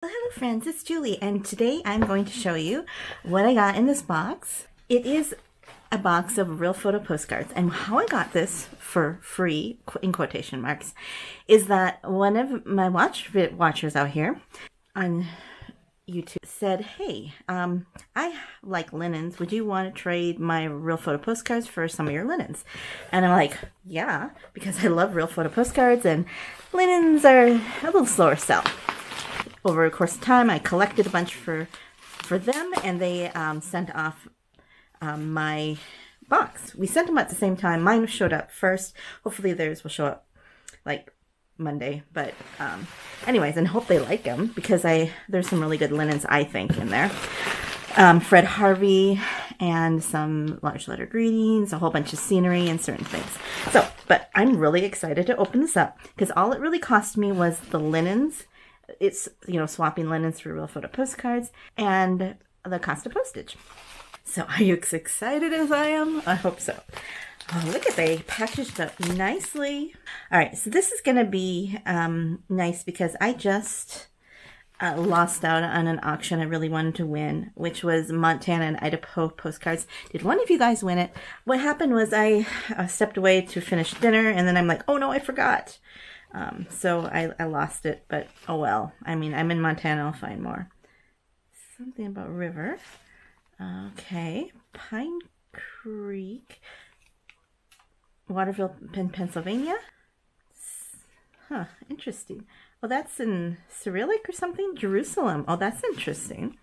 Well, hello friends, it's Julie, and today I'm going to show you what I got in this box. It is a box of real photo postcards, and how I got this for free, in quotation marks, is that one of my watchers out here on YouTube said, hey, I like linens. Would you want to trade my real photo postcards for some of your linens? And I'm like, yeah, because I love real photo postcards, and linens are a little slower sell. Over the course of time, I collected a bunch for them, and they sent off my box. We sent them at the same time. Mine showed up first. Hopefully theirs will show up like Monday. But anyways, and hope they like them, because there's some really good linens, I think, in there. Fred Harvey and some large letter greetings, a whole bunch of scenery and certain things. So, but I'm really excited to open this up, because all it really cost me was the linens. It's, swapping linens for real photo postcards and the cost of postage. So are you as excited as I am? I hope so. Oh, look at, they packaged up nicely. All right, so this is going to be nice, because I just lost out on an auction I really wanted to win, which was Montana and Idaho postcards. Did one of you guys win it? What happened was I stepped away to finish dinner, and then I'm like, oh no, I forgot. So I lost it, but oh well. I mean, I'm in Montana, I'll find more. Something about river. Okay. Pine Creek. Waterville, Pennsylvania. Huh, interesting. Oh, that's in Cyrillic or something? Jerusalem. Oh, that's interesting.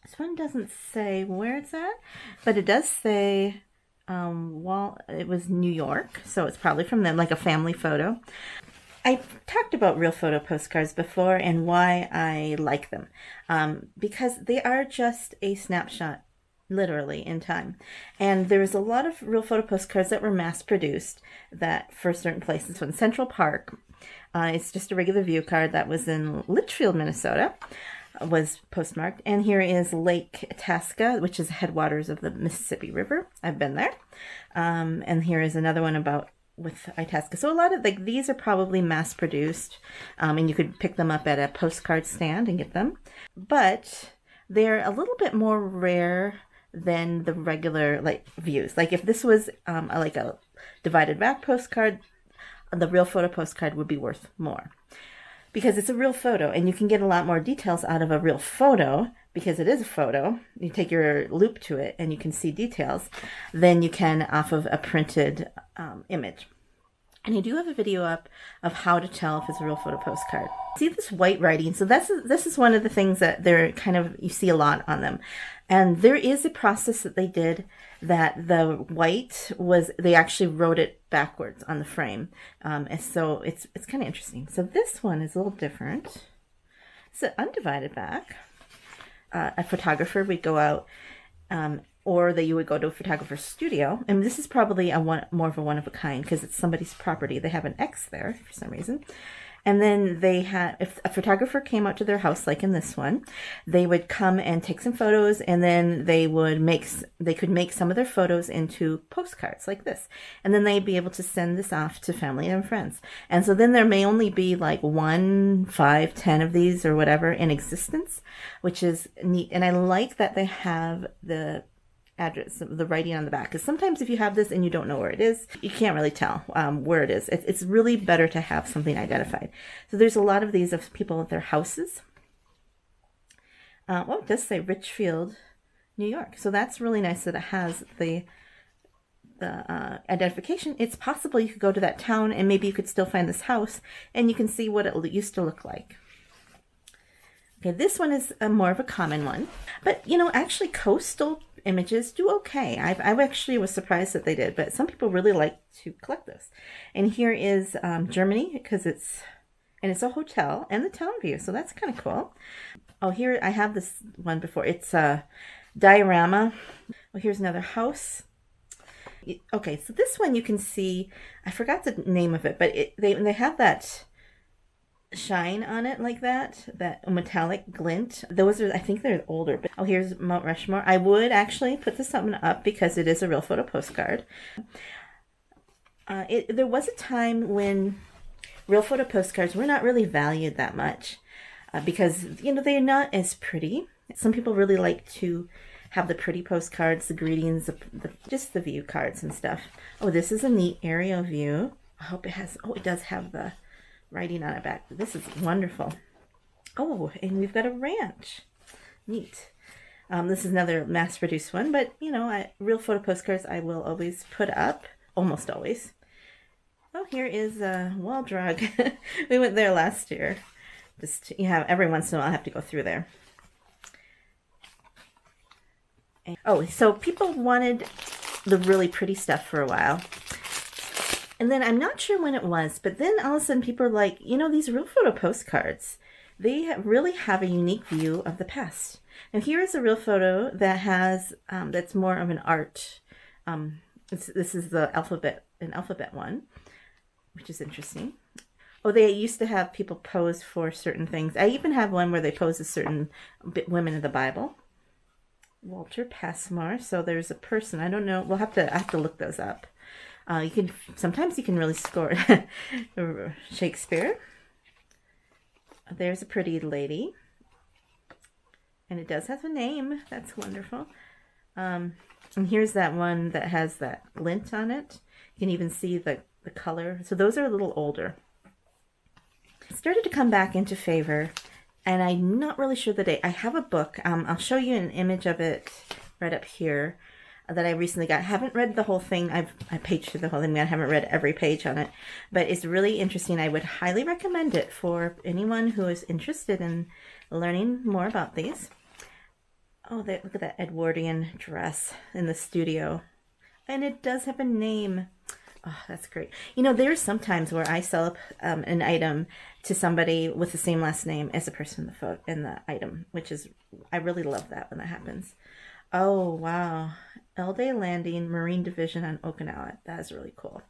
This one doesn't say where it's at, but it does say, well, it was New York, so it's probably from them, like a family photo. I've talked about real photo postcards before and why I like them, because they are just a snapshot, literally, in time. And there's a lot of real photo postcards that were mass produced that for certain places. So in Central Park, it's just a regular view card that was in Litchfield, Minnesota, was postmarked. And here is Lake Itasca, which is the headwaters of the Mississippi River. I've been there. And here is another one with Itasca. So a lot of these are probably mass produced, and you could pick them up at a postcard stand and get them. But they're a little bit more rare than the regular views. Like if this was like a divided back postcard, the real photo postcard would be worth more, because it's a real photo, and you can get a lot more details out of a real photo, because it is a photo. You take your loop to it and you can see details than you can off of a printed image. And I do have a video up of how to tell if it's a real photo postcard. See this white writing? So this is one of the things that they're you see a lot on them. And there is a process that they did that the white they actually wrote it backwards on the frame. And so it's kind of interesting. So this one is a little different. It's an undivided back. A photographer would go out, or that you would go to a photographer's studio, and this is probably more of a one-of-a-kind, because it's somebody's property. They have an X there for some reason. And then if a photographer came out to their house, like in this one, they would come and take some photos, and then they could make some of their photos into postcards like this. And then they'd be able to send this off to family and friends. And so then there may only be like 1, 5, 10 of these or whatever in existence, which is neat. And I like that they have the address, the writing on the back, because sometimes if you have this and you don't know where it is, you can't really tell where it is. It's really better to have something identified. So there's a lot of these of people at their houses. It does say Richfield, New York. So that's really nice that it has the identification. It's possible you could go to that town and maybe you could still find this house and you can see what it used to look like. Okay, this one is more of a common one, but actually coastal images do okay. I actually was surprised that they did, but some people really like to collect this. And here is Germany, because it's a hotel and the town view, so that's kind of cool. Oh, here I have this one before. It's a diorama. Well, here's another house. Okay, so this one you can see, I forgot the name of it, but they have that shine on it like that metallic glint. Those are, I think they're older, but oh, here's Mount Rushmore. I would actually put this one up because it is a real photo postcard. There was a time when real photo postcards were not really valued that much. because, you know, they're not as pretty. Some people really like to have the pretty postcards, the greetings, just the view cards and stuff. Oh, this is a neat aerial view. I hope it has, oh, it does have the writing on it back. This is wonderful. Oh, and we've got a ranch. Neat. This is another mass-produced one, but, you know, real photo postcards I will always put up, almost always. Oh, here is a wall drug. We went there last year. Just, you have, every once in a while I have to go through there. Oh, so people wanted the really pretty stuff for a while. And then I'm not sure when it was, but then all of a sudden people are like, you know, these real photo postcards, they really have a unique view of the past. Now here is a real photo that has, that's more of an art. This is the an alphabet one, which is interesting. Oh, they used to have people pose for certain things. I even have one where they pose as certain women of the Bible. Walter Passmore. So there's a person. I don't know. I have to look those up. Sometimes you can really score Shakespeare. There's a pretty lady. And it does have a name. That's wonderful. And here's that one that has that glint on it. You can even see the color. So those are a little older. It started to come back into favor. And I'm not really sure the date. I have a book. I'll show you an image of it right up here that I recently got. I haven't read the whole thing. I paged through the whole thing. I haven't read every page on it. But it's really interesting. I would highly recommend it for anyone who is interested in learning more about these. Oh, look at that Edwardian dress in the studio. And it does have a name. Oh, that's great. You know, there's sometimes where I sell an item to somebody with the same last name as the person in the item, which is, I really love that when that happens. Oh, wow. L-Day Landing Marine Division on Okinawa. That is really cool.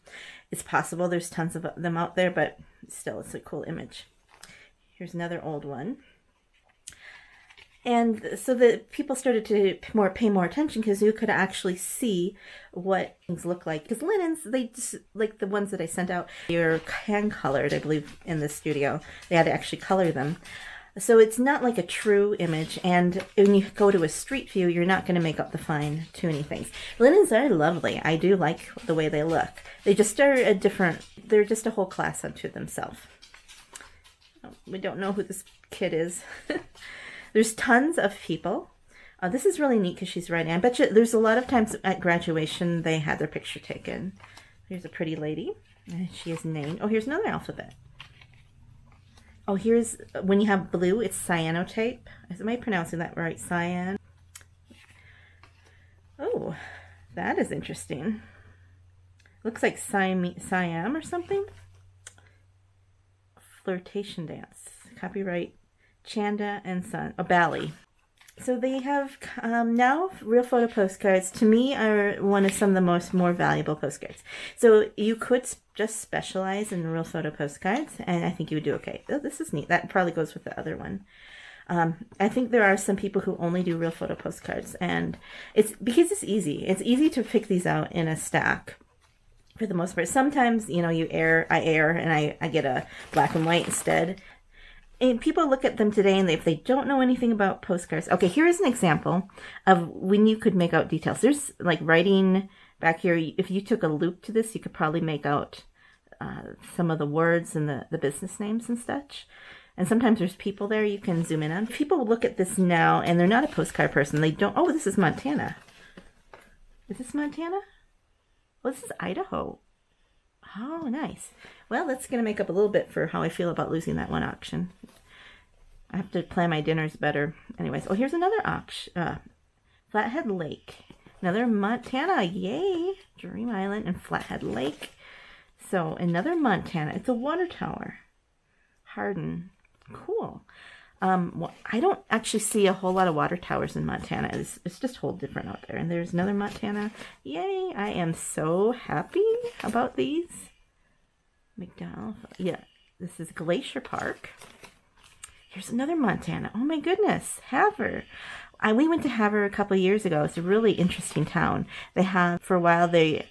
It's possible there's tons of them out there, but still, it's a cool image. Here's another old one. And so the people started to pay more attention because you could actually see what things look like. Because linens, they just, like the ones that I sent out, they're hand colored, I believe, in the studio. They had to actually color them. So it's not like a true image. And when you go to a street view, you're not going to make up the fine tuning things. Linens are lovely. I do like the way they look. They just are they're just a whole class unto themselves. We don't know who this kid is. There's tons of people. This is really neat because she's writing. I bet you there's a lot of times at graduation they had their picture taken. Here's a pretty lady. She is named. Oh, here's another alphabet. Oh, here's, when you have blue, it's cyanotype. Am I pronouncing that right? Cyan. Oh, that is interesting. Looks like Siam or something. Flirtation dance. Copyright Chanda and Son, Bali. So they have now real photo postcards to me are one of some of the more valuable postcards. So you could just specialize in real photo postcards and I think you would do okay. Oh, this is neat. That probably goes with the other one. I think there are some people who only do real photo postcards and it's because it's easy. It's easy to pick these out in a stack for the most part. Sometimes, you know, I err and I get a black and white instead. And people look at them today and if they don't know anything about postcards. Okay, here's an example of when you could make out details. There's like writing back here. If you took a loop to this, you could probably make out some of the words and the business names and such. And sometimes there's people there you can zoom in on. People look at this now and they're not a postcard person. They don't, oh, this is Montana. Is this Montana? Well, this is Idaho. Oh, nice. Well, that's going to make up a little bit for how I feel about losing that one auction. I have to plan my dinners better. Anyways, oh, here's another auction. Flathead Lake. Another Montana. Yay. Dream Island and Flathead Lake. So, another Montana. It's a water tower. Hardin. Cool. Well, I don't actually see a whole lot of water towers in Montana. It's just whole different out there. And there's another Montana. Yay! I am so happy about these. McDonald. Yeah, this is Glacier Park. Here's another Montana. Oh my goodness, Havre. We went to Havre a couple of years ago. It's a really interesting town. They have, for a while, they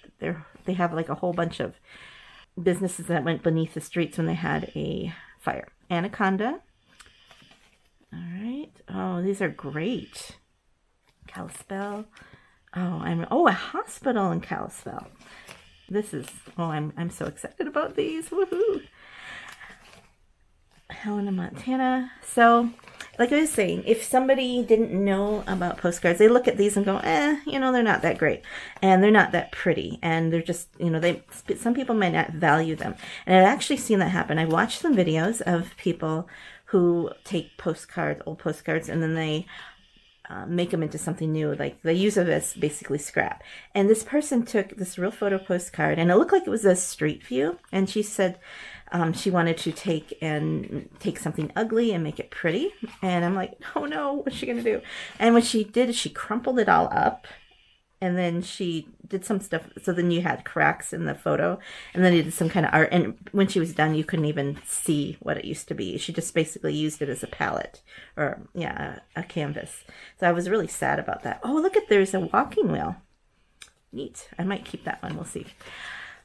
have like a whole bunch of businesses that went beneath the streets when they had a fire. Anaconda. All right. Oh, these are great. Kalispell. Oh, a hospital in Kalispell. This is, I'm so excited about these. Woohoo! Helena, Montana. So, like I was saying, if somebody didn't know about postcards, they look at these and go, they're not that great. And they're not that pretty. And they're just, some people might not value them. And I've actually seen that happen. I watched some videos of people who take old postcards, and then they make them into something new. Like they use it as basically scrap. And this person took this real photo postcard, and it looked like it was a street view. And she said she wanted to take something ugly and make it pretty. And I'm like, oh no, what's she gonna do? And what she did is she crumpled it all up, and then she did some stuff. So then you had cracks in the photo, and then he did some kind of art. And when she was done, you couldn't even see what it used to be. She just basically used it as a palette, or a canvas. So I was really sad about that. Oh, look there's a walking wheel. Neat. I might keep that one. We'll see.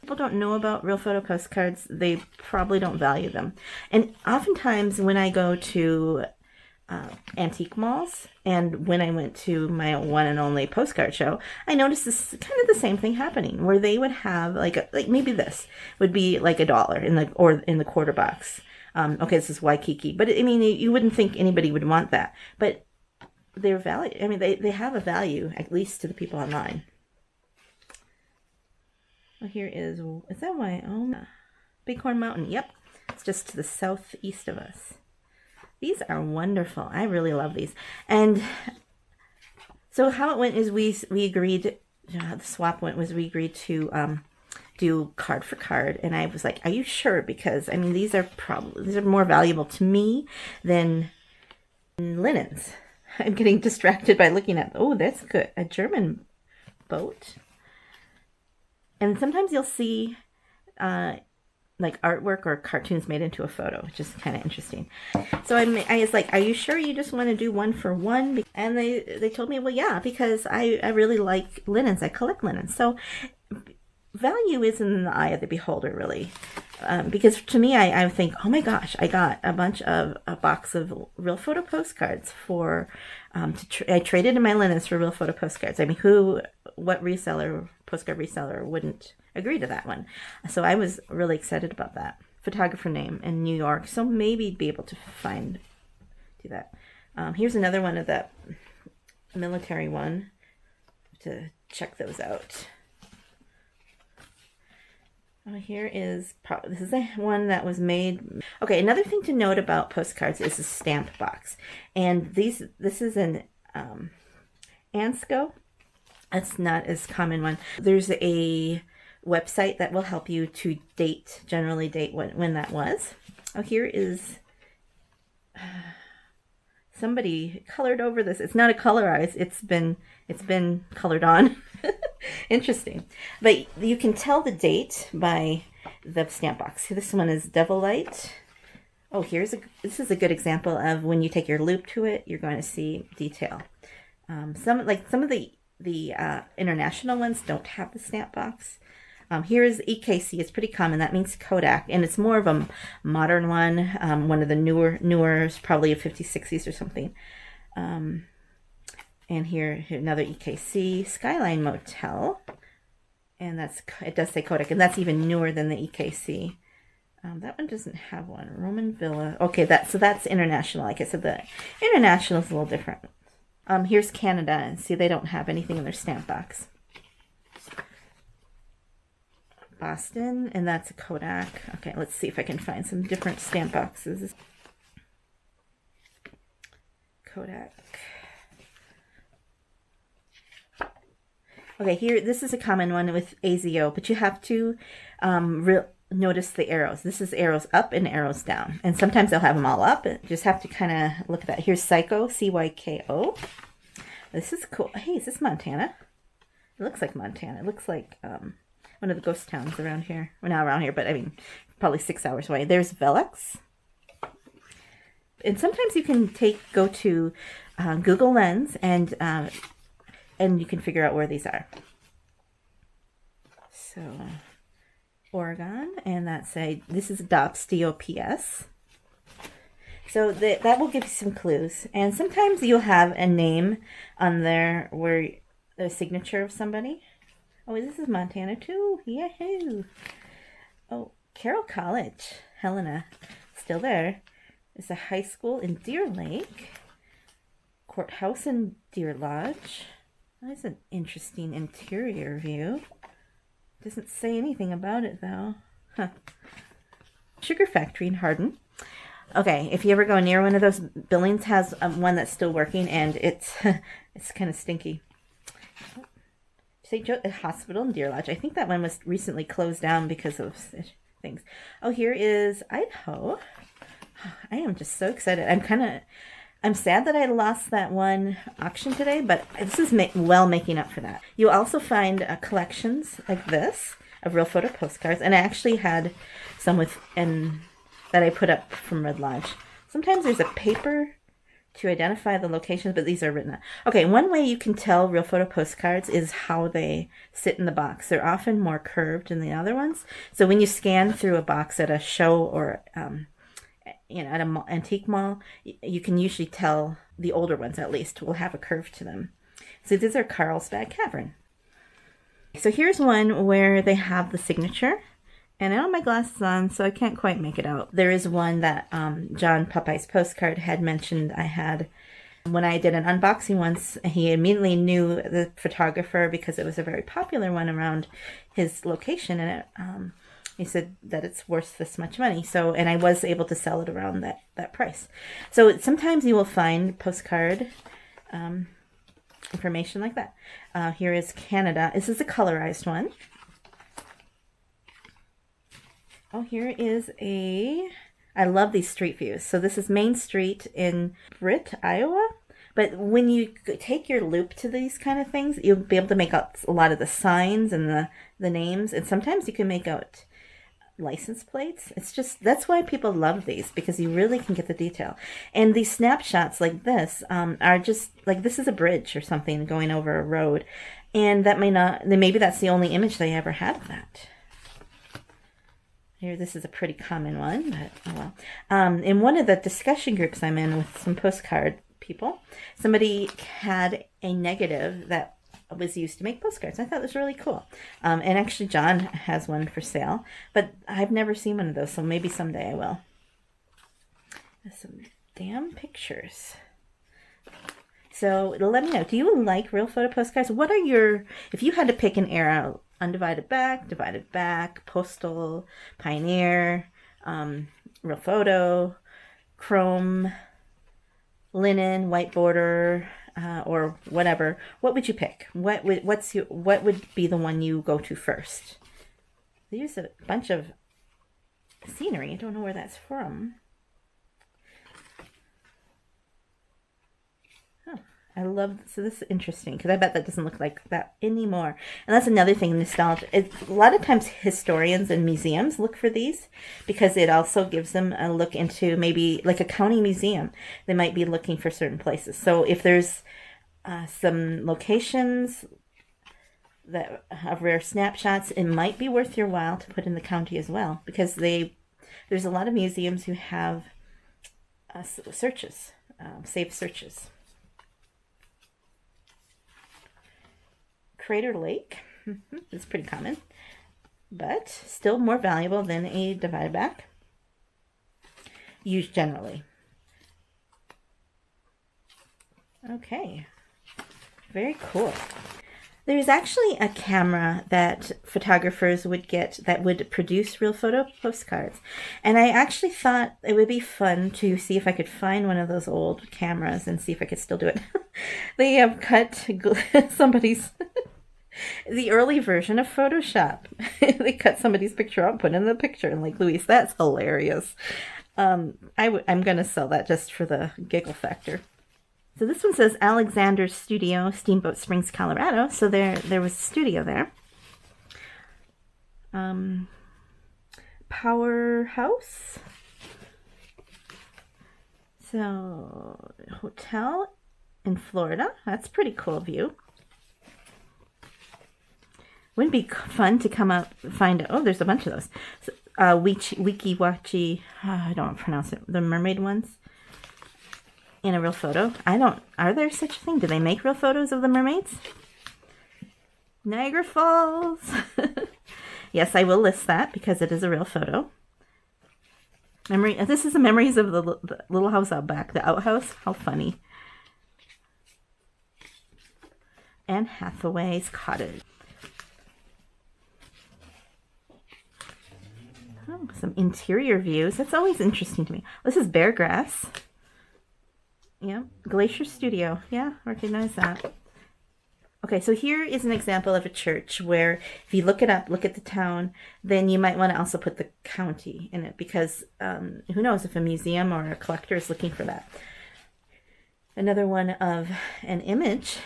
People don't know about real photo postcards. They probably don't value them. And oftentimes when I go to antique malls, and when I went to my one and only postcard show, I noticed this kind of the same thing happening, where they would have like maybe this would be like $1 in the quarter box. Okay, this is Waikiki, but I mean, you wouldn't think anybody would want that, but they're value. I mean, they have a value, at least to the people online. Well, here is that Wyoming? Bighorn Mountain. Yep, it's just to the southeast of us. These are wonderful. I really love these. And so how it went is we agreed, the swap went was we agreed to do card for card. And I was like, are you sure? Because I mean, these are more valuable to me than linens. I'm getting distracted by looking at, oh, that's good. A German boat. And sometimes you'll see like artwork or cartoons made into a photo, which is kind of interesting. So I was like, are you sure you just want to do one for one? And they told me, well, yeah, because I really like linens. I collect linens. So value is in the eye of the beholder, really. Because to me, I think, oh my gosh, I got a box of real photo postcards for, I traded in my linens for real photo postcards. I mean, what postcard reseller wouldn't agree to that one? So I was really excited about that. Photographer name in New York. So maybe be able to do that. Here's another one of the military one to check those out. Here is, this is one that was made. Okay, another thing to note about postcards is the stamp box. And this is an Ansco. That's not as common one. There's a website that will help you to generally date when that was. Oh, here is, somebody colored over this. It's not a colorized, it's been colored on. Interesting. But you can tell the date by the stamp box. This one is Devil Light. Oh, this is a good example of when you take your loop to it, you're going to see detail. Some of the international ones don't have the stamp box. Here is EKC. It's pretty common. That means Kodak, and it's more of a modern one. One of the newer, probably a 50s, 60s or something. And here another EKC, Skyline Motel, and it does say Kodak, and that's even newer than the EKC. That one doesn't have one. Roman Villa. Okay, so that's international. Like I said, the international is a little different. Here's Canada, and see, they don't have anything in their stamp box. Boston, and that's a Kodak. Okay, let's see if I can find some different stamp boxes. Kodak. Okay, here, this is a common one with AZO, but you have to notice the arrows. This is arrows up and arrows down. And sometimes they'll have them all up. You just have to kind of look at that. Here's Psycho, C-Y-K-O. This is cool. Hey, is this Montana? It looks like Montana. It looks like one of the ghost towns around here. Well, not around here, but I mean, probably 6 hours away. There's Velux. And sometimes you can go to Google Lens and you can figure out where these are. So, Oregon, and this is DOPS, D-O-P-S. So that will give you some clues. And sometimes you'll have a name on there where a signature of somebody. Oh, this is Montana too. Yahoo! Oh, Carroll College. Helena. Still there. It's a high school in Deer Lake. Courthouse in Deer Lodge. That's an interesting interior view. Doesn't say anything about it though. Huh. Sugar Factory in Hardin. Okay, if you ever go near one of those, Billings has one that's still working, and it's it's kind of stinky. St. Joe Hospital in Deer Lodge. I think that one was recently closed down because of things. Oh, here is Idaho. I am just so excited. I'm sad that I lost that one auction today, but this is making up for that. You'll also find collections like this of real photo postcards, and I actually had some that I put up from Red Lodge. Sometimes there's a paper to identify the locations, but these are written out. Okay, one way you can tell real photo postcards is how they sit in the box. They're often more curved than the other ones. So when you scan through a box at a show or at an antique mall, you can usually tell the older ones at least will have a curve to them. So these are Carlsbad Cavern. So here's one where they have the signature. And I don't have my glasses on, so I can't quite make it out. There is one that John Popeye's Postcard had mentioned I had. When I did an unboxing once, he immediately knew the photographer because it was a very popular one around his location. And he said that it's worth this much money. So, and I was able to sell it around that price. So sometimes you will find postcard information like that. Here is Canada. This is a colorized one. Oh, here is I love these street views. So this is Main Street in Britt, Iowa. But when you take your loop to these kind of things, you'll be able to make out a lot of the signs and the names. And sometimes you can make out license plates. It's just, that's why people love these, because you really can get the detail. And these snapshots like this are just, like this is a bridge or something going over a road. And that maybe that's the only image they ever had of that. Here, this is a pretty common one, but oh well. In one of the discussion groups I'm in with some postcard people, somebody had a negative that was used to make postcards. I thought it was really cool. And actually John has one for sale, but I've never seen one of those, so maybe someday I will. There's some damn pictures. So let me know, do you like real photo postcards? What are if you had to pick an era, undivided back, divided back, postal, pioneer, real photo, chrome, linen, white border, or whatever, what would you pick? What would be the one you go to first? They use a bunch of scenery. I don't know where that's from. So this is interesting, because I bet that doesn't look like that anymore. And that's another thing, nostalgia. A lot of times historians and museums look for these, because it also gives them a look into maybe like a county museum. They might be looking for certain places. So if there's some locations that have rare snapshots, it might be worth your while to put in the county as well, because there's a lot of museums who have searches, saved searches. Crater Lake. It's pretty common, but still more valuable than a divided back, used generally. Okay, very cool. There's actually a camera that photographers would get that would produce real photo postcards. And I actually thought it would be fun to see if I could find one of those old cameras and see if I could still do it. They have cut somebody's, the early version of Photoshop. They cut somebody's picture out and put in the picture. And like, Louise, that's hilarious. I'm going to sell that just for the giggle factor. So this one says Alexander's Studio, Steamboat Springs, Colorado. So there was a studio there. Powerhouse. So hotel in Florida. That's a pretty cool view. Wouldn't it be fun to come up and find, oh, there's a bunch of those. So, Wiki Wachi, I don't pronounce it, the mermaid ones. in a real photo. Are there such a thing? Do they make real photos of the mermaids? Niagara Falls. Yes, I will list that because it is a real photo. This is the memories of the little house out back, the outhouse. How funny. Anne Hathaway's cottage. Oh, some interior views. That's always interesting to me. This is Bear Grass. Yeah, Glacier Studio. Yeah, recognize that. Okay, so here is an example of a church where if you look it up, look at the town, then you might want to also put the county in it because who knows if a museum or a collector is looking for that. Another one of an image.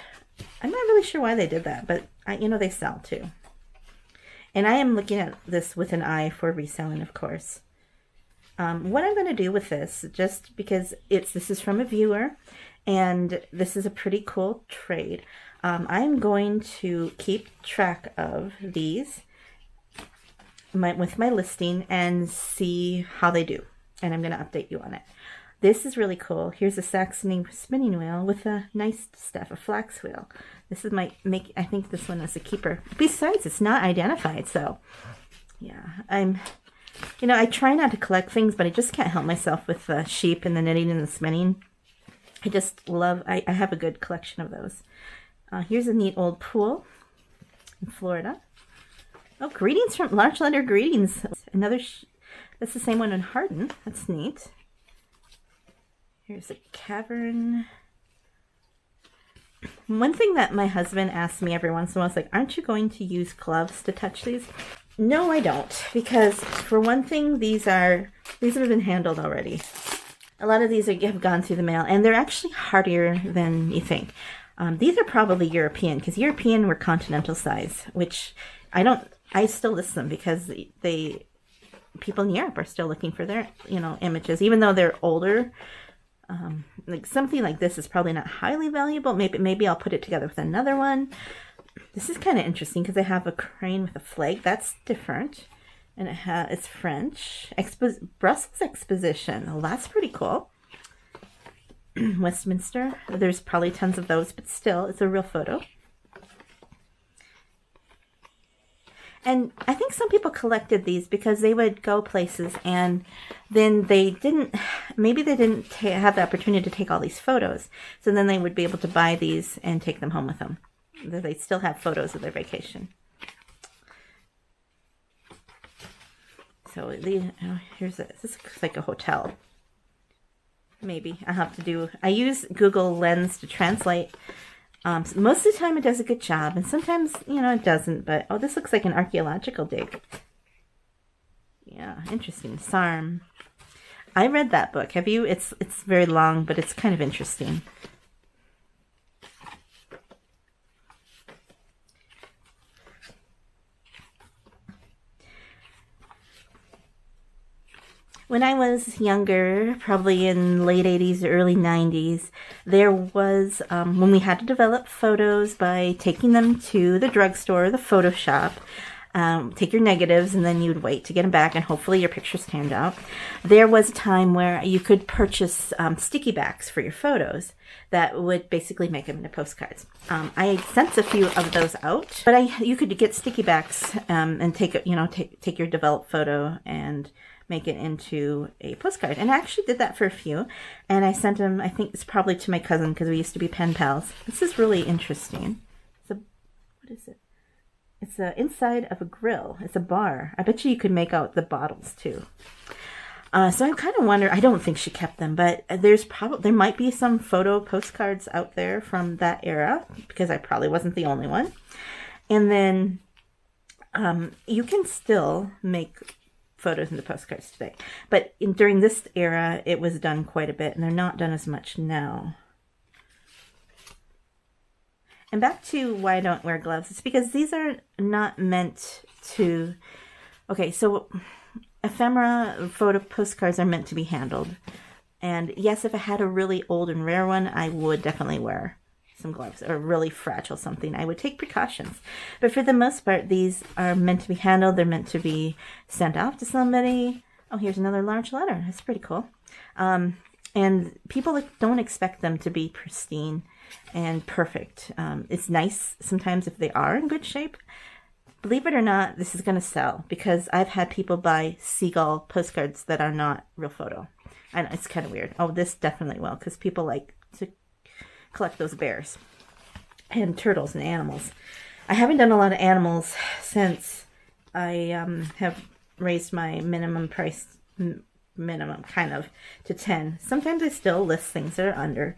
I'm not really sure why they did that, but you know, they sell too. And I am looking at this with an eye for reselling, of course. What I'm going to do with this, just because this is from a viewer, and this is a pretty cool trade. I'm going to keep track of these with my listing and see how they do. And I'm going to update you on it. This is really cool. Here's a Saxony spinning wheel with a nice stuff, a flax wheel. This is I think this one is a keeper. Besides, it's not identified, so yeah. I try not to collect things, but I just can't help myself with the sheep and the knitting and the spinning. I just love, I have a good collection of those. Here's a neat old pool in Florida. Oh, greetings from large letter greetings. That's the same one in Hardin. That's neat. Here's a cavern. One thing that my husband asks me every once in a while is like, aren't you going to use gloves to touch these? No, I don't. Because for one thing, these have been handled already. A lot of these have gone through the mail, and they're actually hardier than you think. These are probably European, because European were continental size, which I still list them because people in Europe are still looking for their, images, even though they're older. Like something like this is probably not highly valuable. Maybe I'll put it together with another one. This is kind of interesting because they have a crane with a flag. That's different. And it's French. Brussels Exposition. Well, that's pretty cool. Westminster. There's probably tons of those, but still, it's a real photo. And I think some people collected these because they would go places and then maybe they didn't have the opportunity to take all these photos. So then they would be able to buy these and take them home with them. They still have photos of their vacation. So this looks like a hotel. Maybe I use Google Lens to translate. Most of the time it does a good job, and sometimes, it doesn't, but, oh, this looks like an archaeological dig. Yeah, interesting. Sarm. I read that book. Have you? It's very long, but it's kind of interesting. When I was younger, probably in late 80s, early 90s, there was, when we had to develop photos by taking them to the drugstore, the photo shop, take your negatives, and then you'd wait to get them back, and hopefully your pictures turned out. There was a time where you could purchase sticky backs for your photos that would basically make them into postcards. I sent a few of those out, but you could get sticky backs and take your developed photo and make it into a postcard. And I actually did that for a few, and I sent them, I think it's probably to my cousin because we used to be pen pals. This is really interesting. What is it? It's the inside of a grill. It's a bar. I bet you could make out the bottles too. So I kind of wonder, I don't think she kept them, but there might be some photo postcards out there from that era because I probably wasn't the only one. And then you can still make photos into postcards today. But during this era, it was done quite a bit, and they're not done as much now. And back to why I don't wear gloves. It's because these are not meant to... Okay, so ephemera photo postcards are meant to be handled. And yes, if I had a really old and rare one, I would definitely wear some gloves, or really fragile something. I would take precautions. But for the most part, these are meant to be handled. They're meant to be sent off to somebody. Oh, here's another large letter. That's pretty cool. And people don't expect them to be pristine and perfect. It's nice sometimes if they are in good shape. Believe it or not, this is going to sell because I've had people buy seagull postcards that are not real photo. I know, it's kind of weird. Oh, this definitely will, because people like to collect those bears and turtles and animals. I haven't done a lot of animals since I have raised my minimum price, kind of, to 10. Sometimes I still list things that are under,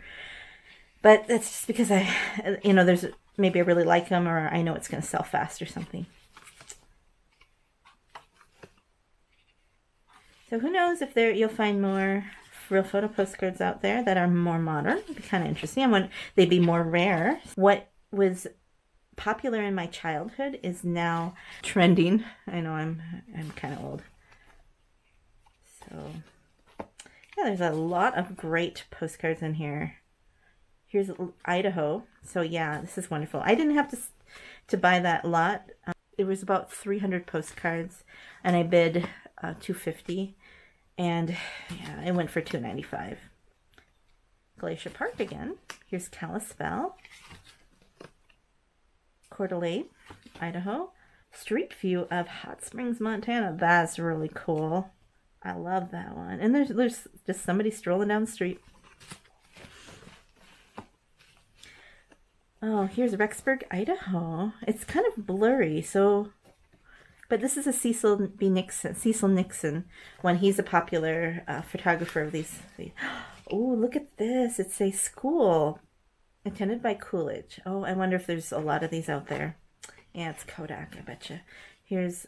but that's just because there's maybe I really like them, or I know it's going to sell fast or something. So who knows if you'll find more real photo postcards out there that are more modern. It'd be kind of interesting. I want they'd be more rare. What was popular in my childhood is now trending. I know I'm kind of old. So yeah, there's a lot of great postcards in here. Here's Idaho. So yeah, this is wonderful. I didn't have to buy that lot. It was about 300 postcards, and I bid $250, and yeah, it went for $295. Glacier Park again. Here's Kalispell, Coeur d'Alene, Idaho. Street view of Hot Springs, Montana. That's really cool. I love that one. And there's just somebody strolling down the street. Oh, here's Rexburg, Idaho. It's kind of blurry, but this is a Cecil Nixon when he's a popular photographer of these. Oh, look at this. It's a school attended by Coolidge. Oh, I wonder if there's a lot of these out there. Yeah, it's Kodak, I betcha. Here's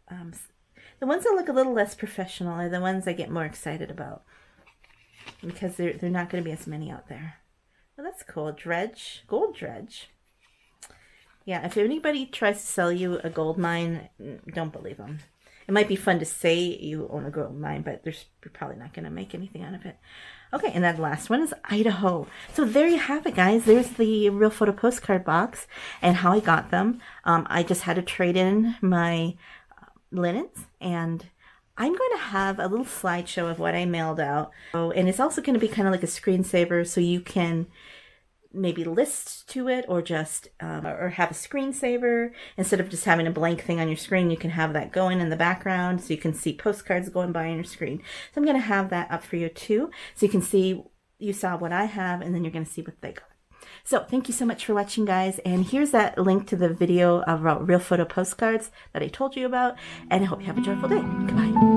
the ones that look a little less professional are the ones I get more excited about, because they're not going to be as many out there. Oh, that's cool. Dredge, gold dredge. Yeah, if anybody tries to sell you a gold mine, don't believe them. It might be fun to say you own a gold mine, but you're probably not going to make anything out of it. Okay, and that last one is Idaho. So there you have it, guys. There's the Real Photo postcard box and how I got them. I just had to trade in my linens, and I'm going to have a little slideshow of what I mailed out. Oh, and it's also going to be kind of like a screensaver, so you can maybe list to it, or just or have a screensaver. Instead of just having a blank thing on your screen, you can have that going in the background, so you can see postcards going by on your screen. So I'm going to have that up for you too, so you can see, you saw what I have, and then you're going to see what they got. So thank you so much for watching, guys, and here's that link to the video about Real Photo postcards that I told you about, and I hope you have a joyful day. Goodbye.